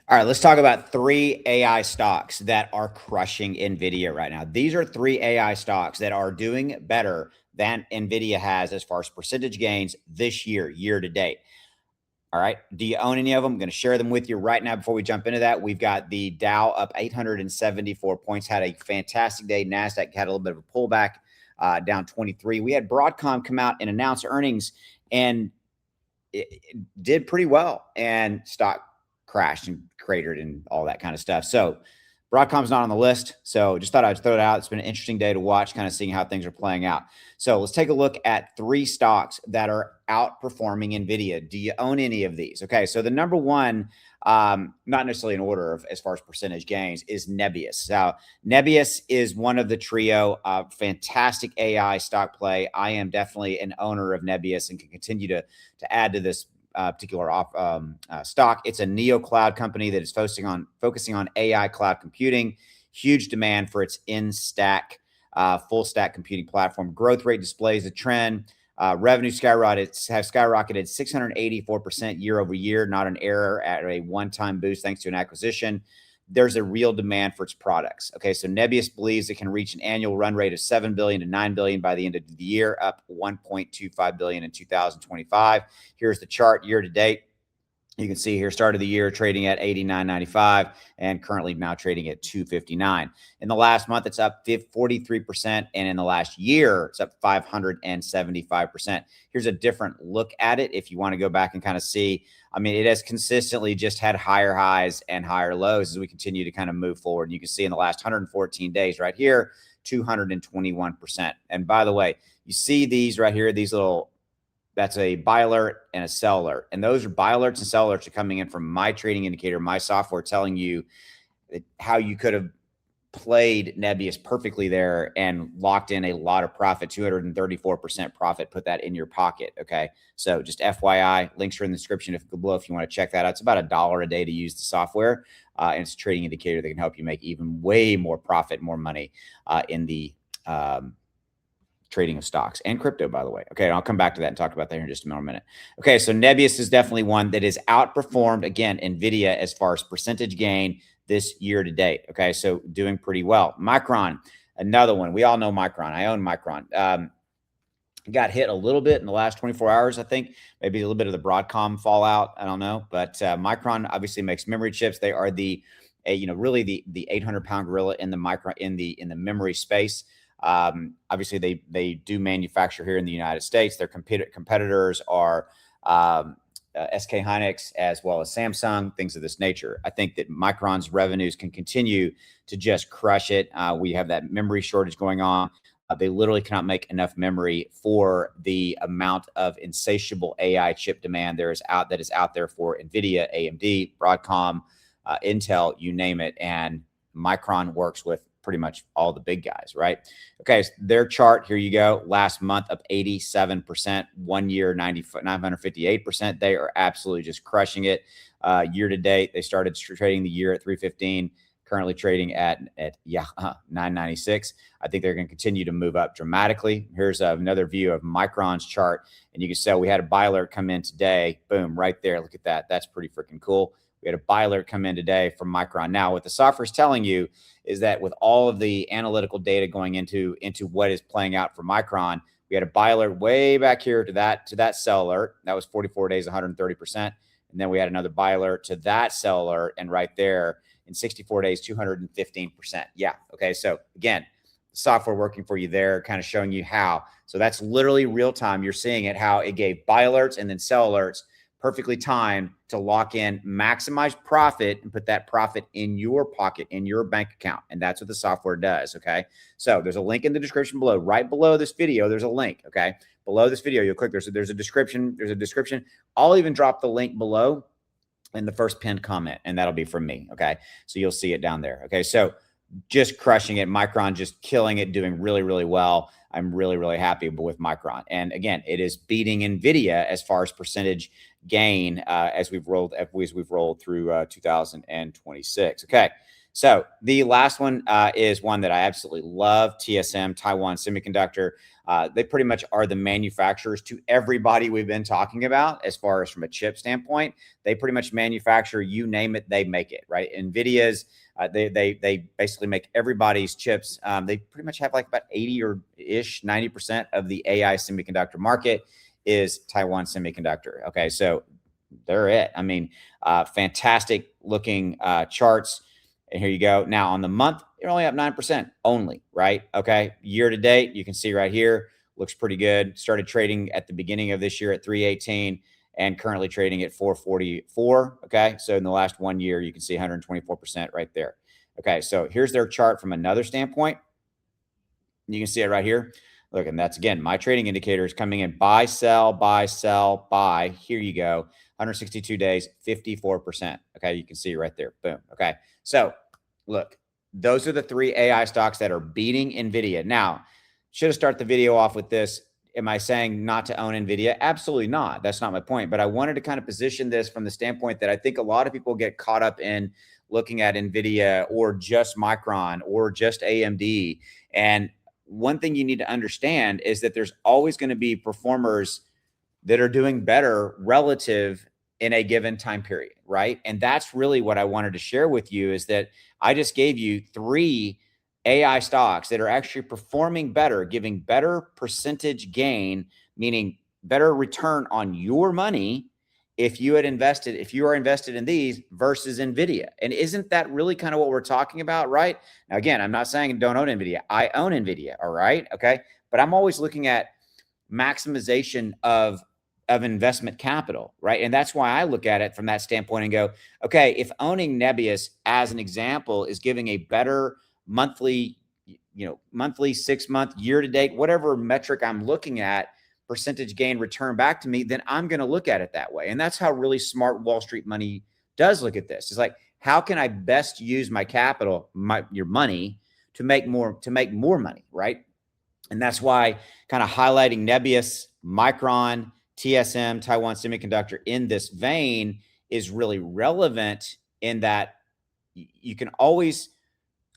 All right, let's talk about three AI stocks that are crushing Nvidia right now. These are three AI stocks that are doing better than Nvidia has as far as percentage gains this year, year to date. All right. Do you own any of them? I'm going to share them with you right now. Before we jump into that, we've got the Dow up 874 points, had a fantastic day. NASDAQ had a little bit of a pullback, down 23. We had Broadcom come out and announce earnings, and it did pretty well, and stock crashed and cratered and all that kind of stuff. So Broadcom's not on the list. So just thought I'd throw it out. It's been an interesting day to watch, kind of seeing how things are playing out. So let's take a look at three stocks that are outperforming Nvidia. Do you own any of these? Okay, so the number one, not necessarily in order of as far as percentage gains, is Nebius. So Nebius is one of the trio of fantastic AI stock play. I am definitely an owner of Nebius and can continue to add to this particular stock. It's a neo cloud company that is focusing on AI cloud computing. Huge demand for its in-stack, full stack computing platform. Growth rate displays a trend. Revenue have skyrocketed 684% year over year. Not an error at a one-time boost thanks to an acquisition. There's a real demand for its products. Okay, so Nebius believes it can reach an annual run rate of $7 billion to $9 billion by the end of the year, up $1.25 billion in 2025. Here's the chart year to date. You can see here, start of the year trading at 89.95 and currently now trading at 259. In the last month, it's up 43%. And in the last year, it's up 575%. Here's a different look at it. If you want to go back and kind of see, I mean, it has consistently just had higher highs and higher lows as we continue to kind of move forward. And you can see in the last 114 days right here, 221%. And by the way, you see these right here, these little, that's a buy alert and a sell alert. And those are buy alerts and sell alerts are coming in from my trading indicator, my software telling you how you could have played Nebius perfectly there and locked in a lot of profit, 234% profit, put that in your pocket. Okay. So just FYI, links are in the description below if you want to check that out. It's about $1 a day to use the software. And it's a trading indicator that can help you make even way more profit, more money in the trading of stocks and crypto, by the way. Okay, I'll come back to that and talk about that here in just a minute. Okay, so Nebius is definitely one that has outperformed, again, Nvidia as far as percentage gain this year to date. Okay, so doing pretty well. Micron, another one. We all know Micron. I own Micron. Got hit a little bit in the last 24 hours, I think. Maybe a little bit of the Broadcom fallout. I don't know. But Micron obviously makes memory chips. They are really the 800-pound gorilla in the Micron in the memory space. Obviously, they do manufacture here in the United States. Their competitors are SK Hynix as well as Samsung, things of this nature. I think that Micron's revenues can continue to just crush it. We have that memory shortage going on. They literally cannot make enough memory for the amount of insatiable AI chip demand that is out there for Nvidia, AMD, Broadcom, Intel, you name it. And Micron works with pretty much all the big guys, right? Okay, so their chart, here you go. Last month up 87%, 1 year 958%. They are absolutely just crushing it. Year to date, they started trading the year at 315, currently trading at 996. I think they're going to continue to move up dramatically. Here's another view of Micron's chart, and you can see we had a buy alert come in today. Boom, right there. Look at that. That's pretty freaking cool. We had a buy alert come in today from Micron. Now, what the software is telling you is that with all of the analytical data going into what is playing out for Micron, we had a buy alert way back here to that sell alert. That was 44 days, 130%. And then we had another buy alert to that sell alert, and right there in 64 days, 215%. Yeah. Okay. So again, software working for you there, kind of showing you how. So that's literally real time. You're seeing it, how it gave buy alerts and then sell alerts, perfectly timed to lock in, maximize profit, and put that profit in your pocket, in your bank account. And that's what the software does. Okay. So there's a link in the description below. Right below this video, there's a link. Okay. Below this video, you'll click. There's a description. There's a description. I'll even drop the link below in the first pinned comment, and that'll be from me. Okay. So you'll see it down there. Okay. So just crushing it. Micron just killing it, doing really, really well. I'm really, really happy with Micron. And again, it is beating Nvidia as far as percentage gain as we've rolled through 2026. Okay. So the last one is one that I absolutely love, TSM, Taiwan Semiconductor. They pretty much are the manufacturers to everybody we've been talking about as far as from a chip standpoint. They pretty much manufacture, you name it, they make it, right? NVIDIA's, they basically make everybody's chips. They pretty much have like about 80 or ish 90% of the AI semiconductor market is Taiwan Semiconductor. Okay, so they're it. I mean, fantastic looking charts. And here you go. Now on the month, you're only up 9% only, right? Okay. Year to date, you can see right here, looks pretty good. Started trading at the beginning of this year at 318 and currently trading at 444. Okay. So in the last 1 year, you can see 124% right there. Okay. So here's their chart from another standpoint. You can see it right here. Look, and that's again, my trading indicator is coming in buy, sell, buy, sell, buy. Here you go. 162 days, 54%. Okay. You can see right there. Boom. Okay. So look, those are the three AI stocks that are beating Nvidia. Now, should have started the video off with this. Am I saying not to own Nvidia? Absolutely not. That's not my point. But I wanted to kind of position this from the standpoint that I think a lot of people get caught up in looking at Nvidia or just Micron or just AMD. And one thing you need to understand is that there's always going to be performers that are doing better relative in a given time period, right? And that's really what I wanted to share with you is that I just gave you three AI stocks that are actually performing better, giving better percentage gain, meaning better return on your money if you are invested in these versus Nvidia. And isn't that really kind of what we're talking about, right? Now, again, I'm not saying don't own Nvidia. I own Nvidia, all right? Okay. But I'm always looking at maximization of investment capital, right? And that's why I look at it from that standpoint and go, okay, if owning Nebius as an example is giving a better monthly, monthly, 6-month, year to date, whatever metric I'm looking at, percentage gain return back to me, then I'm going to look at it that way. And that's how really smart Wall Street money does look at this. It's like, how can I best use my capital, your money to make more money, right? And that's why kind of highlighting Nebius, Micron, TSM, Taiwan Semiconductor in this vein is really relevant in that you can always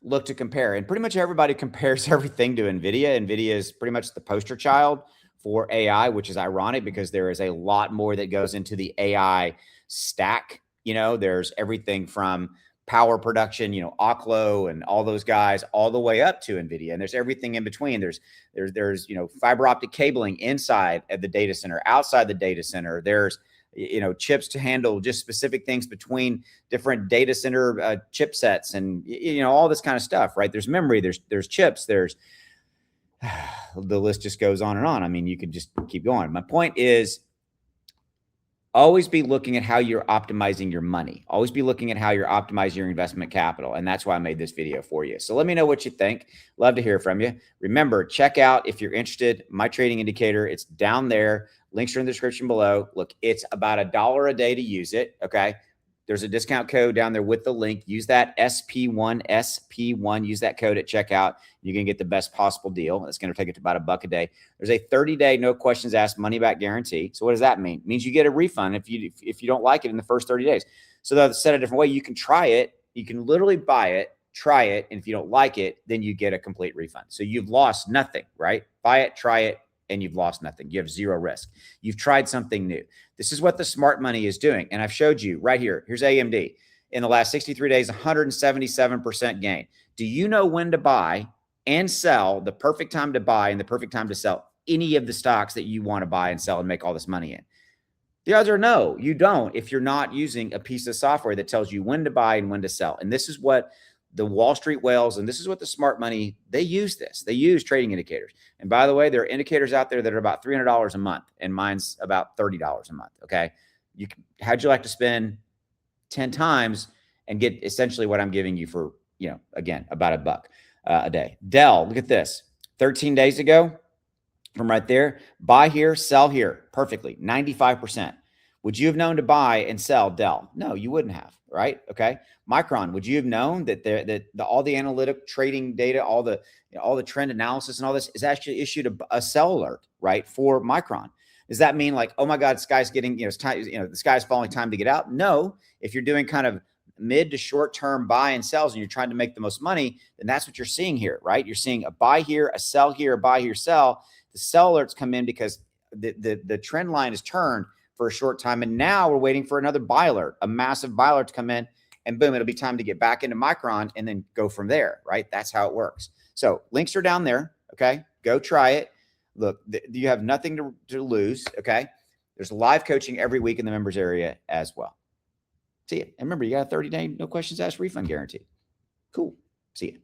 look to compare. And pretty much everybody compares everything to Nvidia. Nvidia is pretty much the poster child for AI, which is ironic because there is a lot more that goes into the AI stack. There's everything from power production, Oklo and all those guys, all the way up to Nvidia. And there's everything in between. There's fiber optic cabling inside of the data center, outside the data center. There's, chips to handle just specific things between different data center chipsets and, all this kind of stuff, right? There's memory, there's chips, there's the list just goes on and on. I mean, you could just keep going. My point is, always be looking at how you're optimizing your money. Always be looking at how you're optimizing your investment capital. And that's why I made this video for you. So let me know what you think. Love to hear from you. Remember, check out, if you're interested, my trading indicator. It's down there. Links are in the description below. Look, it's about $1 a day to use it. Okay. There's a discount code down there with the link. Use that SP1. Use that code at checkout. You can get the best possible deal. It's going to take it to about $1 a day. There's a 30-day, no questions asked, money back guarantee. So what does that mean? It means you get a refund if you don't like it in the first 30 days. So that's said a different way. You can try it. You can literally buy it, try it, and if you don't like it, then you get a complete refund. So you've lost nothing, right? Buy it, try it, and you've lost nothing. You have zero risk. You've tried something new. This is what the smart money is doing. And I've showed you right here. Here's AMD. In the last 63 days, 177% gain. Do you know when to buy and sell, the perfect time to buy and the perfect time to sell any of the stocks that you want to buy and sell and make all this money in? The odds are no, you don't if you're not using a piece of software that tells you when to buy and when to sell. And this is what the Wall Street whales, and this is what the smart money, they use this. They use trading indicators. And by the way, there are indicators out there that are about $300 a month, and mine's about $30 a month, okay? How'd you like to spend 10 times and get essentially what I'm giving you for, again, about $1 a day? Dell, look at this. 13 days ago, from right there, buy here, sell here, perfectly, 95%. Would you have known to buy and sell Dell? No, you wouldn't have, right? Okay. Micron, would you have known that all the analytic trading data, all the trend analysis and all this is actually issued a sell alert, right, for Micron? Does that mean like, oh my God, sky's getting, it's time, the sky's falling, time to get out? No. If you're doing kind of mid to short-term buy and sells and you're trying to make the most money, then that's what you're seeing here, right? You're seeing a buy here, a sell here, a buy here, sell. The sell alerts come in because the trend line is turned for a short time. And now we're waiting for another buy alert, a massive buy alert to come in, and boom, it'll be time to get back into Micron and then go from there, right? That's how it works. So links are down there. Okay. Go try it. Look, you have nothing to lose. Okay. There's live coaching every week in the members area as well. See you. And remember, you got a 30-day, no questions asked refund guarantee. Cool. See you.